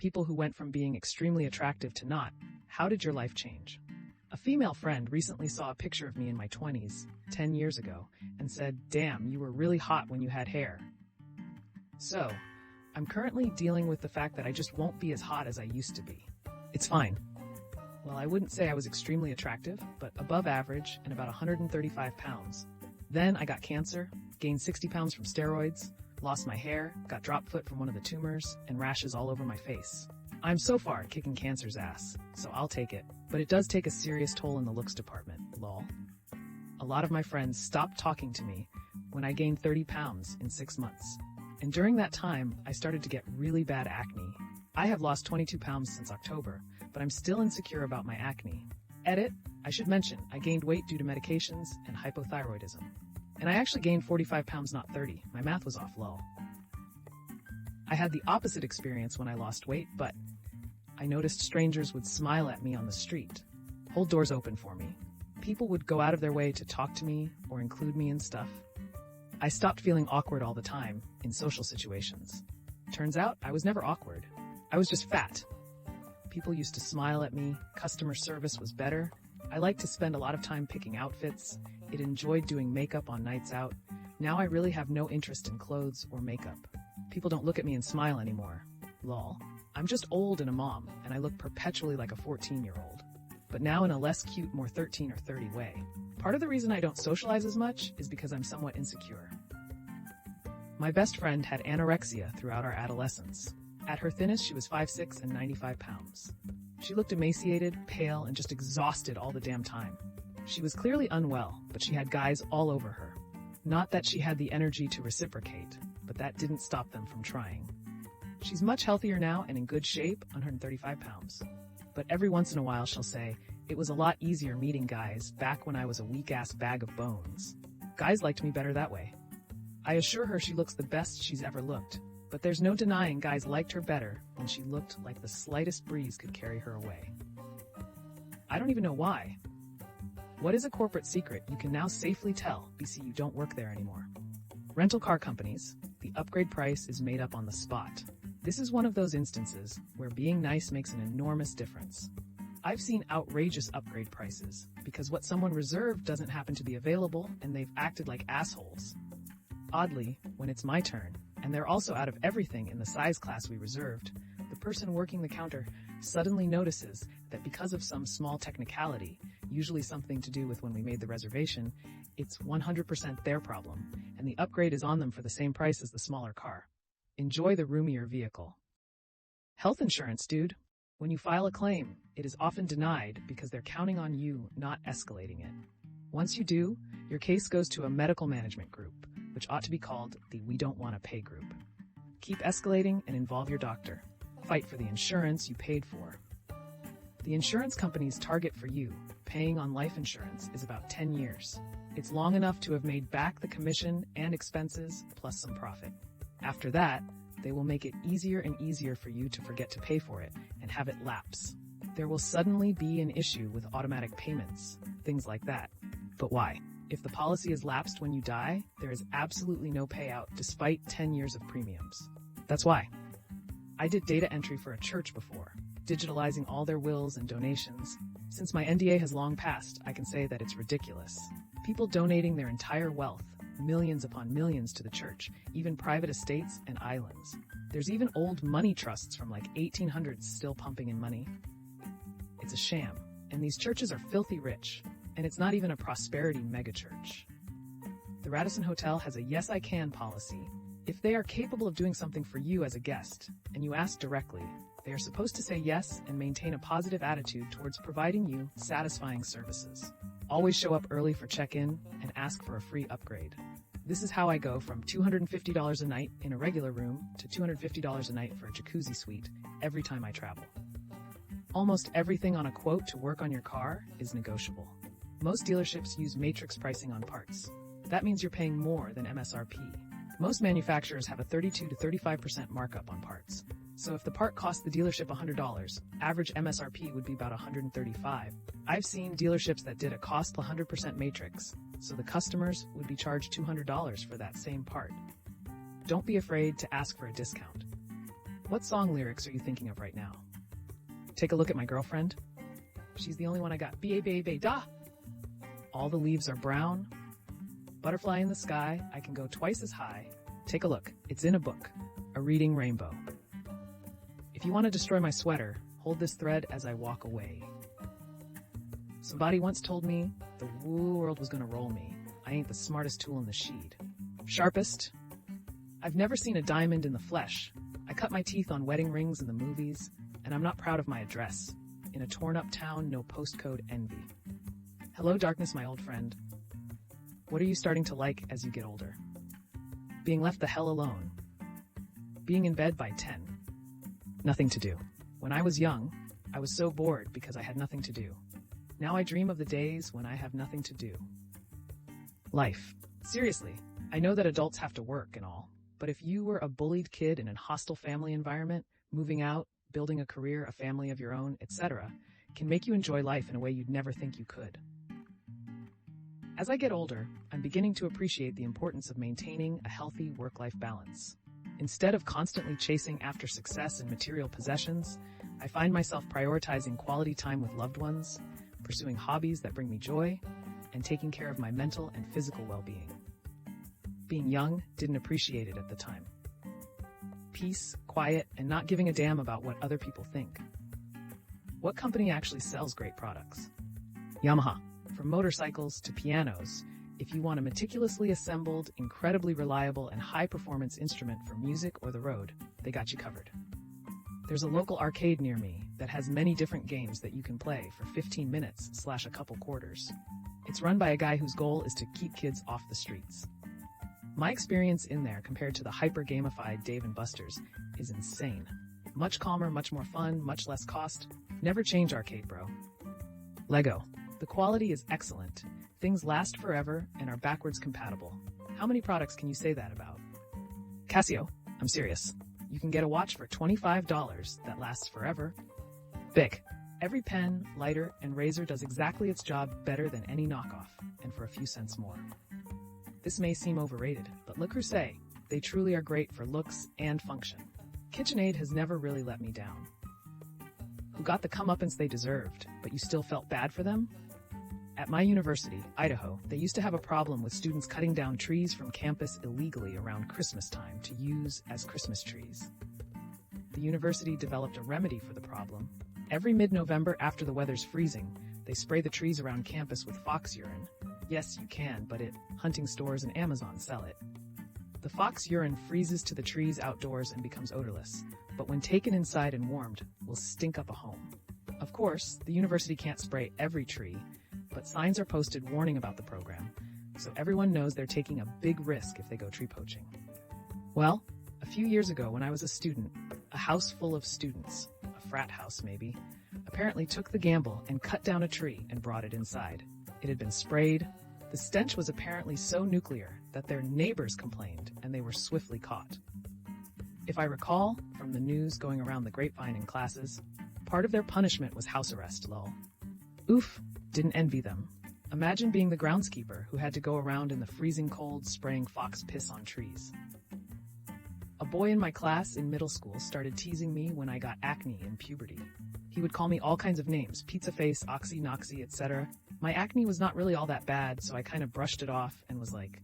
people who went from being extremely attractive to not. How did your life change? A female friend recently saw a picture of me in my 20s, 10 years ago, and said, "Damn, you were really hot when you had hair." So, I'm currently dealing with the fact that I just won't be as hot as I used to be. It's fine. Well, I wouldn't say I was extremely attractive, but above average and about 135 pounds. Then I got cancer, gained 60 pounds from steroids, lost my hair, got drop foot from one of the tumors, and rashes all over my face. I'm so far kicking cancer's ass, so I'll take it. But it does take a serious toll in the looks department, lol. A lot of my friends stopped talking to me when I gained 30 pounds in 6 months. And during that time, I started to get really bad acne. I have lost 22 pounds since October, but I'm still insecure about my acne. Edit, I should mention, I gained weight due to medications and hypothyroidism. And I actually gained 45 pounds, not 30. My math was off, lol. I had the opposite experience when I lost weight, but I noticed strangers would smile at me on the street, hold doors open for me. People would go out of their way to talk to me or include me in stuff. I stopped feeling awkward all the time in social situations. Turns out I was never awkward. I was just fat. People used to smile at me, customer service was better. I liked to spend a lot of time picking outfits. It enjoyed doing makeup on nights out. Now I really have no interest in clothes or makeup. People don't look at me and smile anymore. Lol. I'm just old and a mom, and I look perpetually like a 14-year-old. But now in a less cute, more 13 or 30 way. Part of the reason I don't socialize as much is because I'm somewhat insecure. My best friend had anorexia throughout our adolescence. At her thinnest, she was 5'6" and 95 pounds. She looked emaciated, pale, and just exhausted all the damn time. She was clearly unwell, but she had guys all over her. Not that she had the energy to reciprocate, but that didn't stop them from trying. She's much healthier now and in good shape, 135 pounds. But every once in a while she'll say, "It was a lot easier meeting guys back when I was a weak-ass bag of bones. Guys liked me better that way." I assure her she looks the best she's ever looked, but there's no denying guys liked her better when she looked like the slightest breeze could carry her away. I don't even know why. What is a corporate secret you can now safely tell BC you don't work there anymore? Rental car companies, the upgrade price is made up on the spot. This is one of those instances where being nice makes an enormous difference. I've seen outrageous upgrade prices because what someone reserved doesn't happen to be available and they've acted like assholes. Oddly, when it's my turn, and they're also out of everything in the size class we reserved, the person working the counter suddenly notices that because of some small technicality, usually something to do with when we made the reservation, it's 100% their problem, and the upgrade is on them for the same price as the smaller car. Enjoy the roomier vehicle. Health insurance, dude. When you file a claim, it is often denied because they're counting on you not escalating it. Once you do, your case goes to a medical management group, which ought to be called the We Don't Want to Pay group. Keep escalating and involve your doctor. Fight for the insurance you paid for. The insurance company's target for you, paying on life insurance, is about 10 years. It's long enough to have made back the commission and expenses, plus some profit. After that, they will make it easier and easier for you to forget to pay for it and have it lapse. There will suddenly be an issue with automatic payments, things like that. But why? If the policy is lapsed when you die, there is absolutely no payout despite 10 years of premiums. That's why. I did data entry for a church before, digitalizing all their wills and donations. Since my NDA has long passed, I can say that it's ridiculous. People donating their entire wealth, millions upon millions, to the church, even private estates and islands. There's even old money trusts from like 1800s still pumping in money. It's a sham, and these churches are filthy rich, and it's not even a prosperity megachurch. The Radisson Hotel has a yes I can policy. If they are capable of doing something for you as a guest, and you ask directly, they are supposed to say yes and maintain a positive attitude towards providing you satisfying services. Always show up early for check-in and ask for a free upgrade. This is how I go from $250 a night in a regular room to $250 a night for a jacuzzi suite every time I travel. Almost everything on a quote to work on your car is negotiable. Most dealerships use matrix pricing on parts. That means you're paying more than MSRP. Most manufacturers have a 32 to 35% markup on parts. So if the part costs the dealership $100, average MSRP would be about $135. I've seen dealerships that did a cost 100% matrix, so the customers would be charged $200 for that same part. Don't be afraid to ask for a discount. What song lyrics are you thinking of right now? Take a look at my girlfriend. She's the only one I got. Da. All the leaves are brown. Butterfly in the sky. I can go twice as high. Take a look. It's in a book. A reading rainbow. If you want to destroy my sweater, hold this thread as I walk away. Somebody once told me the world was gonna roll me. I ain't the smartest tool in the shed. Sharpest? I've never seen a diamond in the flesh. I cut my teeth on wedding rings in the movies, and I'm not proud of my address. In a torn-up town, no postcode envy. Hello, darkness, my old friend. What are you starting to like as you get older? Being left the hell alone. Being in bed by 10. Nothing to do. When I was young, I was so bored because I had nothing to do. Now I dream of the days when I have nothing to do. Life. Seriously, I know that adults have to work and all, but if you were a bullied kid in a hostile family environment, moving out, building a career, a family of your own, etc., can make you enjoy life in a way you'd never think you could. As I get older, I'm beginning to appreciate the importance of maintaining a healthy work-life balance. Instead of constantly chasing after success and material possessions, I find myself prioritizing quality time with loved ones, pursuing hobbies that bring me joy, and taking care of my mental and physical well-being. Being young, didn't appreciate it at the time. Peace, quiet, and not giving a damn about what other people think. What company actually sells great products? Yamaha. From motorcycles to pianos, if you want a meticulously assembled, incredibly reliable, and high-performance instrument for music or the road, they got you covered. There's a local arcade near me that has many different games that you can play for 15 minutes / a couple quarters. It's run by a guy whose goal is to keep kids off the streets. My experience in there compared to the hyper-gamified Dave & Buster's is insane. Much calmer, much more fun, much less cost. Never change arcade, bro. Lego. The quality is excellent. Things last forever and are backwards compatible. How many products can you say that about? Casio. I'm serious. You can get a watch for $25 that lasts forever. Bic. Every pen, lighter, and razor does exactly its job better than any knockoff, and for a few cents more. This may seem overrated, but Le Creuset, they truly are great for looks and function. KitchenAid has never really let me down. Who got the comeuppance they deserved, but you still felt bad for them? At my university, Idaho, they used to have a problem with students cutting down trees from campus illegally around Christmas time to use as Christmas trees. The university developed a remedy for the problem. Every mid-November after the weather's freezing, they spray the trees around campus with fox urine. Yes, you can, but hunting stores and Amazon sell it. The fox urine freezes to the trees outdoors and becomes odorless, but when taken inside and warmed, will stink up a home. Of course, the university can't spray every tree, but signs are posted warning about the program, so everyone knows they're taking a big risk if they go tree poaching. Well, a few years ago when I was a student, a house full of students, a frat house maybe, apparently took the gamble and cut down a tree and brought it inside. It had been sprayed. The stench was apparently so nuclear that their neighbors complained and they were swiftly caught. If I recall from the news going around the grapevine in classes, part of their punishment was house arrest, lol. Oof, didn't envy them. Imagine being the groundskeeper who had to go around in the freezing cold spraying fox piss on trees. A boy in my class in middle school started teasing me when I got acne in puberty. He would call me all kinds of names, pizza face, oxy, noxy, etc. My acne was not really all that bad, so I kind of brushed it off and was like,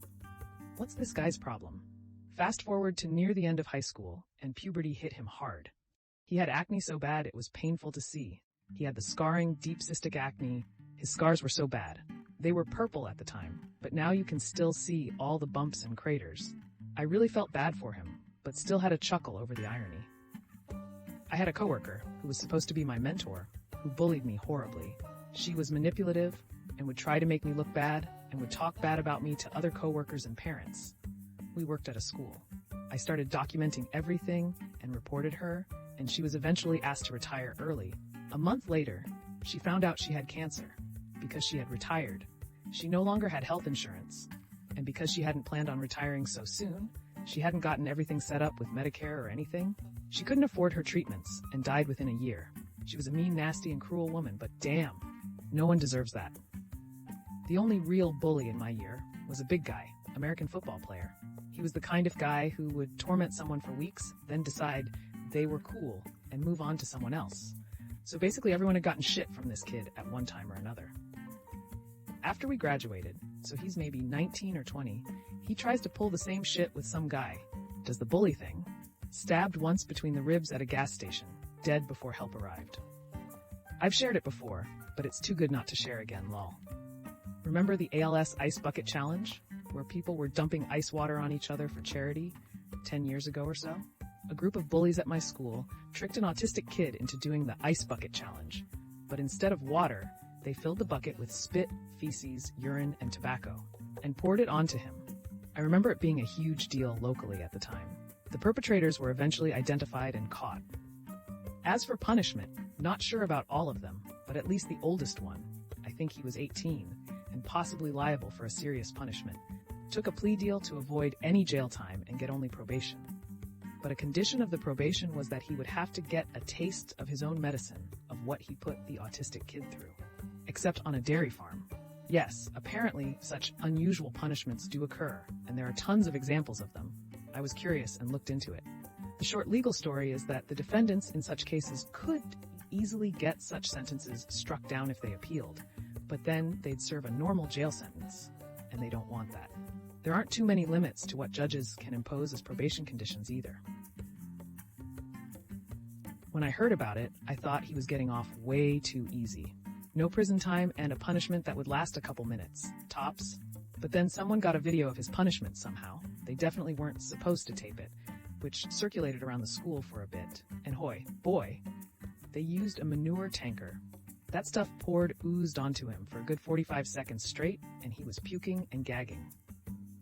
what's this guy's problem? Fast forward to near the end of high school, and puberty hit him hard. He had acne so bad it was painful to see. He had the scarring, deep cystic acne. His scars were so bad. They were purple at the time, but now you can still see all the bumps and craters. I really felt bad for him, but still had a chuckle over the irony. I had a coworker, who was supposed to be my mentor, who bullied me horribly. She was manipulative and would try to make me look bad and would talk bad about me to other coworkers and parents. We worked at a school. I started documenting everything and reported her, and she was eventually asked to retire early. A month later, she found out she had cancer. Because she had retired, she no longer had health insurance, and because she hadn't planned on retiring so soon, she hadn't gotten everything set up with Medicare or anything. She couldn't afford her treatments and died within a year. She was a mean, nasty, and cruel woman, but damn, no one deserves that. The only real bully in my year was a big guy, American football player. He was the kind of guy who would torment someone for weeks, then decide they were cool and move on to someone else. So basically everyone had gotten shit from this kid at one time or another. After we graduated, so he's maybe 19 or 20, he tries to pull the same shit with some guy. Does the bully thing. Stabbed once between the ribs at a gas station, dead before help arrived. I've shared it before, but it's too good not to share again, lol. Remember the ALS Ice Bucket Challenge, where people were dumping ice water on each other for charity 10 years ago or so? A group of bullies at my school tricked an autistic kid into doing the Ice Bucket Challenge, but instead of water, they filled the bucket with spit, feces, urine, and tobacco, and poured it onto him. I remember it being a huge deal locally at the time. The perpetrators were eventually identified and caught. As for punishment, not sure about all of them, but at least the oldest one, I think he was 18, and possibly liable for a serious punishment, took a plea deal to avoid any jail time and get only probation. But a condition of the probation was that he would have to get a taste of his own medicine of what he put the autistic kid through. Except on a dairy farm. Yes, apparently such unusual punishments do occur, and there are tons of examples of them. I was curious and looked into it. The short legal story is that the defendants in such cases could easily get such sentences struck down if they appealed, but then they'd serve a normal jail sentence, and they don't want that. There aren't too many limits to what judges can impose as probation conditions either. When I heard about it, I thought he was getting off way too easy. No prison time and a punishment that would last a couple minutes, tops. But then someone got a video of his punishment somehow. They definitely weren't supposed to tape it, which circulated around the school for a bit. And boy, they used a manure tanker. That stuff oozed onto him for a good 45 seconds straight, and he was puking and gagging.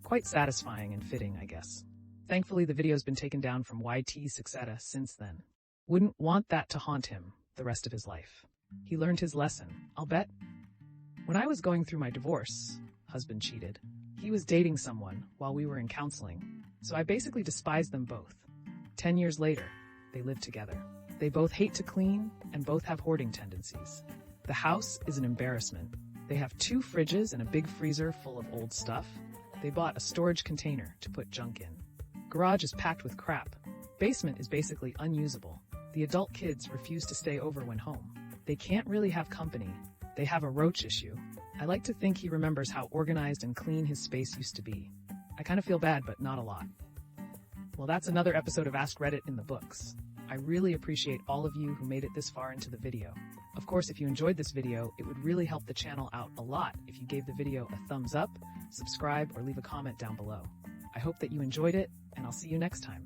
Quite satisfying and fitting, I guess. Thankfully, the video's been taken down from YT Succetta since then. Wouldn't want that to haunt him the rest of his life. He learned his lesson, I'll bet. When I was going through my divorce, husband cheated. He was dating someone while we were in counseling, so I basically despised them both. 10 years later, they live together. They both hate to clean and both have hoarding tendencies. The house is an embarrassment. They have 2 fridges and a big freezer full of old stuff. They bought a storage container to put junk in. Garage is packed with crap. Basement is basically unusable. The adult kids refuse to stay over when home. They can't really have company. They have a roach issue. I like to think he remembers how organized and clean his space used to be. I kind of feel bad, but not a lot. Well, that's another episode of Ask Reddit in the books. I really appreciate all of you who made it this far into the video. Of course, if you enjoyed this video, it would really help the channel out a lot if you gave the video a thumbs up, subscribe, or leave a comment down below. I hope that you enjoyed it, and I'll see you next time.